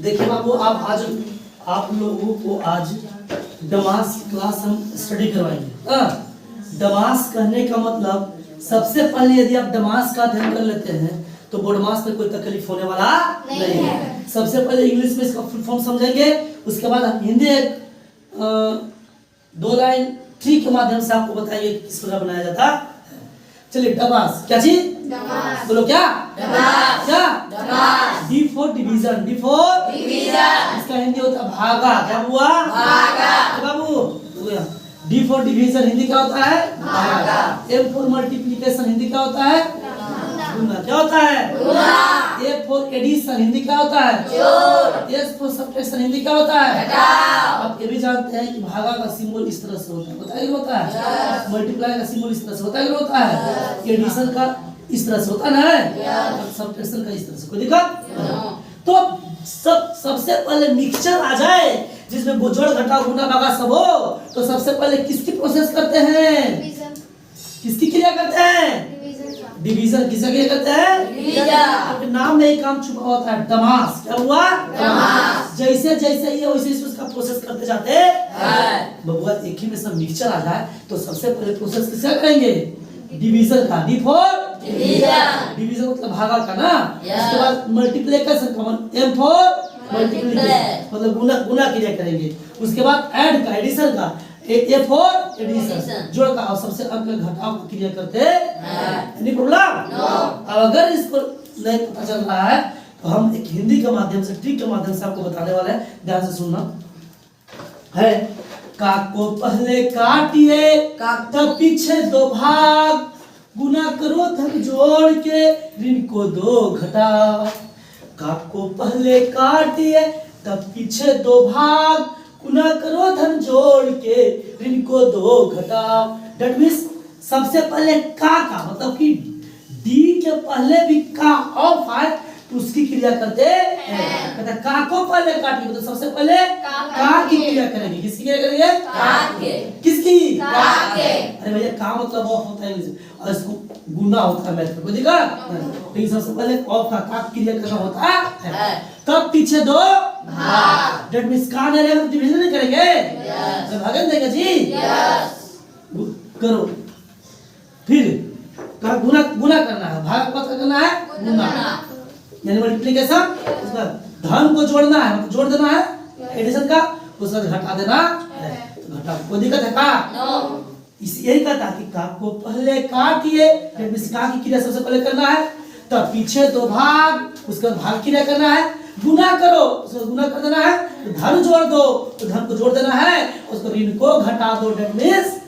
देखिए बाबू, आप लोगों को आज डमास क्लास हम स्टडी करवाएंगे। डमास कहने का मतलब सबसे पहले यदि आप डमास का अध्ययन कर लेते हैं तो बोडमास में कोई तकलीफ होने वाला नहीं है। सबसे पहले इंग्लिश में इसका फुल फॉर्म समझेंगे, उसके बाद हम हिंदी एक 2 लाइन ट्री के माध्यम से आपको बताइए किस प्रकार बनाया जाता है। चलिए, डमास क्या चीज? डमास। बोलो क्या? डमास। क्या? Damas. D for division. D for division. इसका हिंदी होता है भागा। क्या हुआ? भागा। बाबू डी फॉर डिवीजन हिंदी क्या होता है? भागा। एम फॉर मल्टीप्लिकेशन हिंदी क्या होता है? गुना। क्या होता है? गुना। ए फॉर एडिशन हिंदी क्या होता है? जोड़। एस फॉर सब्ट्रैक्शन हिंदी क्या होता है? घटाव। आप ये भी जानते हैं कि भागा का सिंबल इस तरह से होता है, बताइए होता है। मल्टीप्लाई का सिंबल इस तरह से होता है, होता है। एडिशन का इस तरह से होता है ना, सब्ट्रैक्शन का इस तरह से। कोई दिक्कत? तो सबसे पहले मिक्सचर आ जाए जिसमें जोड़ घटाव गुना भागा सब हो, तो सबसे पहले किसकी प्रोसेस करते हैं? किसकी क्रिया करते हैं? डिवीजन। किसका क्रिया करते हैं? डिवीजन। नाम में ही काम छुपा होता है, डमास। क्या हुआ? डमास। जैसे जैसे ये वैसे उसका प्रोसेस करते जाते हैं। बबुआ एक ही में सब मिक्सचर आ जाए तो सबसे पहले प्रोसेस किसका करेंगे? डिवीजन का। D for division. डिवीजन मतलब भागा का ना। उसके बाद मल्टीप्लिकेशन का, एम फॉर मल्टीप्लिकेशन मतलब गुना क्रिया करेंगे। उसके बाद ऐड का, एडिशन का, ए फॉर एडिशन जोड़ का, और सबसे अंत में घटाव की क्रिया करते हैं। Any problem? अब अगर इसको नहीं पता चल रहा है तो हम एक हिंदी के माध्यम से, ट्रिक के माध्यम से आपको बताने वाले हैं, ध्यान से सुनना है। काक को पहले काटिए, तब पीछे 2 भाग, गुना करो धन जोड़ के, ऋण को 2 घटाओ। काक को पहले काटिए, तब पीछे 2 भाग, गुना करो धन जोड़ के, ऋण को 2 घटाओ। दैट मींस सबसे पहले का मतलब कि डी के पहले भी का ऑफ है तो उसकी क्रिया करते हैं। कहते का को पहले काटिए तो सबसे पहले का की क्रिया करेंगे। किसकी क्रिया करेंगे? का के। किसकी? का के। अरे भैया का मतलब ऑफ होता है इंग्लिश और इसको गुना होता है मैथ में, कोई दिक्कत? लेकिन सबसे पहले ऑफ का क्रिया करना होता है। तब पीछे 2 भाग। दैट मींस का नहीं रहेगा तो डिवीजन नहीं करेंगे। यस। भागन देगा जी। यस। करो। फिर का गुना करना है, भाग को करना है गुना, यानी मल्टीप्लिकेशन। उसका धन को जोड़ना है, मतलब जोड़ देना है एडिशन का, उसका घटा देना है। तो घटा कोई दिक्कत है का? नो। इस यही कहता है कि का को पहले काटिए, दैट मींस का की क्रिया सबसे पहले करना है, तब पीछे 2 भाग, उसके बाद भाग क्रिया करना है, गुना करो, उसको गुना कर देना है, तो धन जोड़ दो तो धन को जोड़ देना है, उसको ऋण को घटा दो, दैट मींस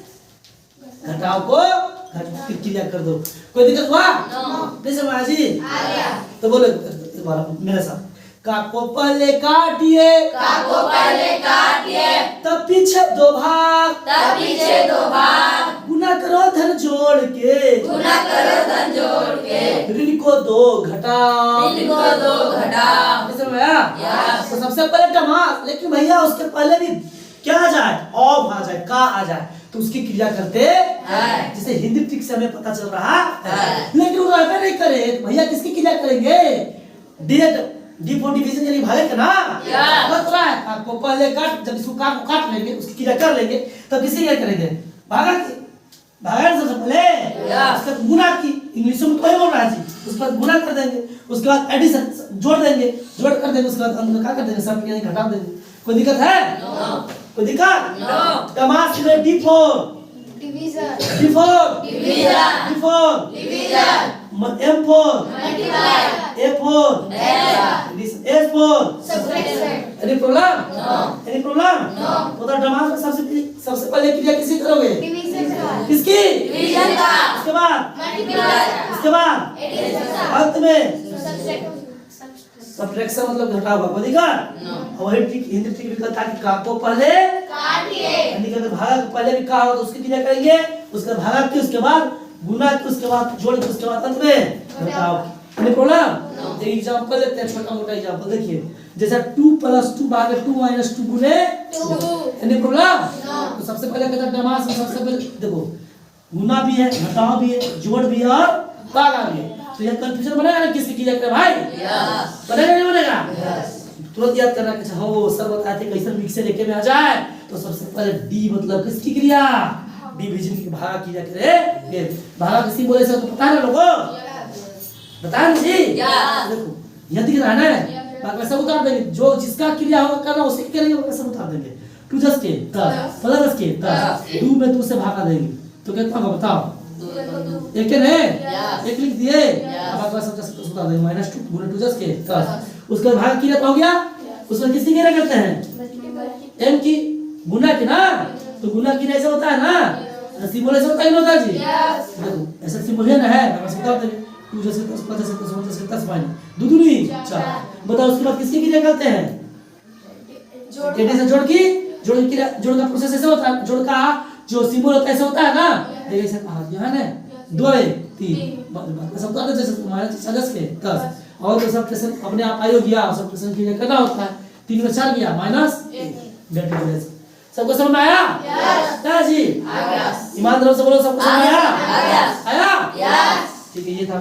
घटाव को क्रिया कर दो। कोई दिक्कत हुआ? नहीं समझ जी? आ गया। तो बोलो एक बार मेरे साथ। का को पहले काटिए, का को पहले काटिए, तब पीछे 2 भाग, तब पीछे 2 भाग, गुना करो धन जोड़ के, गुना करो धन जोड़ के, ऋण को 2 घटाओ, ऋण को 2 घटाओ। समझ आया? तो सबसे पहले डमास, लेकिन भैया उसके पहले भी क्या आ जाए? ऑफ आ जाए, का आ जाए तो उसकी क्रिया करते हैं। जैसे हिंदी ट्रिक से हमें पता चल रहा है, लेकिन वो ऐसा नहीं करे तो भैया किसकी क्रिया करेंगे? डी फॉर डिवीजन यानी भागे का ना। बता रहा है आपको पहले काट, जब इसको का को काट लेंगे, उसकी क्रिया कर लेंगे, तब किसकी क्रिया करेंगे? भागा की। भागा सबसे पहले उसके बाद गुना की, इंग्लिश में कोई बोल रहा है जी, उसके बाद गुना कर देंगे, उसके बाद एडिशन जोड़ देंगे, जोड़ कर देंगे, उसके बाद अंत में क्या कर देंगे? सब यानी घटा देंगे। कोई दिक्कत है? कोई दिक्कत? डमास में D for division, D for division, D for division, M for multiply, A for addition, S for subtraction. Any problem? No. Any problem? No. तो डमास में सबसे पहले क्रिया किसकी करोगे? डिवीजन का, किसकी? डिवीजन का, उसके बाद मल्टीप्लाई, उसके बाद एडिशन का, अंत में सब्ट्रैक्शन। सब्ट्रैक्शन मतलब घटाव का। कोई दिक्कत? और वही ट्रिक हिंदी ट्रिक भी कहता है कि का को पहले काटिए, यानी कि अगर भागा के पहले भी का हो तो उसकी क्रिया करेंगे, उसके भागा की, उसके बाद गुना की, उसके बाद जोड़ की, उसके बाद अंत में घटाव। Any problem? एक एग्जांपल लेते हैं, छोटा मोटा एग्जांपल देखिए, जैसे 2 + 2 भागे 2 - 2 गुने 2। Any problem? तो सबसे पहले कहता है डमास में सबसे पहले देखो गुना भी है, घटाव भी है, जोड़ भी है और भागा भी है। तो ये कंफ्यूजन बनेगा ना किसकी क्रिया करें भाई? यस। तुरंत याद करना कि हाँ वो सर बताए थे कैसे मिक्सर लेके में आ जाए। तो सबसे पहले डी मतलब किसकी क्रिया, डिवीजन की भागा क्रिया करे। भागा किसी बोले से तो पता है ना लोगों, बताया ना जी। देखो यह दिख रहा है ना, वैसा उतार देंगे जो जिसका क्रिया होगा करना उसी के लिए वैसा उतार देंगे। टू जस्ट के प्लस के दो में दो से भागा देंगे तो कितना होगा बताओ, एक के नहीं एक लिख दिए। अब अगला सब जैसे उतार देंगे माइनस 2 गुना 2 जस्ट के 10। उसके बाद भाग क्रिया हो गया, उसमें किसकी क्रिया करते हैं, m की गुना की ना। तो गुना की ऐसा होता है ना, सिंबल ऐसा होता है ना होता है जी। देखो ऐसा सिंबल है ना, है बस बता देंगे 2 जैसे 10 5 जैसे 10 5 जैसे 10 माइनस 2 दूनी 4। बताओ उसके बाद किसकी क्रिया करते हैं, एडी से जोड़ की जोड़ का प्रोसेस ऐसा होता है, जोड़ का जो सिंबल होता है ऐसा होता है ना। देखिए ऐसा कहा गया है ना 2 3 सब तो जैसे माइनस 10 के 10 और तो सब प्रश्न अपने आप आयोग गया, सब प्रश्न क्लियर करना होता है। 3 में 4 गया माइनस डेट सबको समझ में आया? यस जी, ईमानदारी से बोलो सबको समझ में आया? आया? ठीक है, ये था।